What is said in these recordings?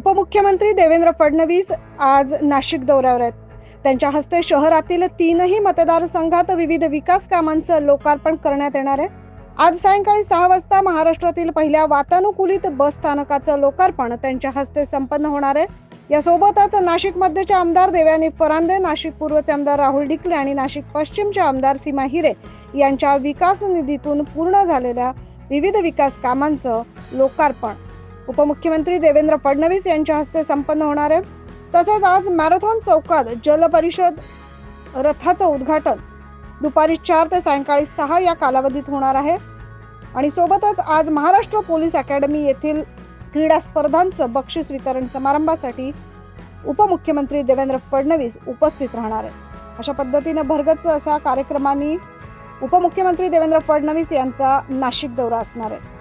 उपमुख्यमंत्री देवेंद्र फडणवीस आज नाशिक दौऱ्यावर आहेत। त्यांच्या हस्ते शहरातील तीनही मतदारसंघात विविध विकास कामांचं लोकार्पण करण्यात येणार आहे। आज सायंकाळी 6 वाजता महाराष्ट्रातील पहिल्या वातानुकूलित बस स्थानकाचं लोकार्पण त्यांच्या हस्ते संपन्न होणार आहे। यासोबतच नाशिक मध्यचे आमदार देवयानी फरांदे, नाशिक पूर्वचे आमदार राहुल ढिकले आणि नाशिक पश्चिमचे आमदार सीमा हिरे यांच्या विकास निधीतून पूर्ण झालेल्या विविध विकास कामांचं लोकार्पण उपमुख्यमंत्री देवेंद्र फडणवीस यांच्या हस्ते संपन्न होणार आहे। तसेच आज मॅरेथॉन चौकात जल परिषद रथाचं उद्घाटन दुपारी 4 ते सायंकाळी 6 या कालावधीत होणार आहे। आणि सोबतच आज महाराष्ट्र पोलीस अकॅडमी येथील क्रीडा स्पर्धांचं बक्षीस वितरण समारंभासाठी उपमुख्यमंत्री देवेंद्र फडणवीस उपस्थित राहणार आहे। अशा पद्धतीने भरगच्च अशा कार्यक्रमांनी उपमुख्यमंत्री देवेंद्र फडणवीस यांचा नाशिक दौरा असणार आहे।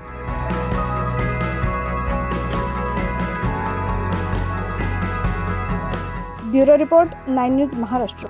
Bureau report 9 news Maharashtra.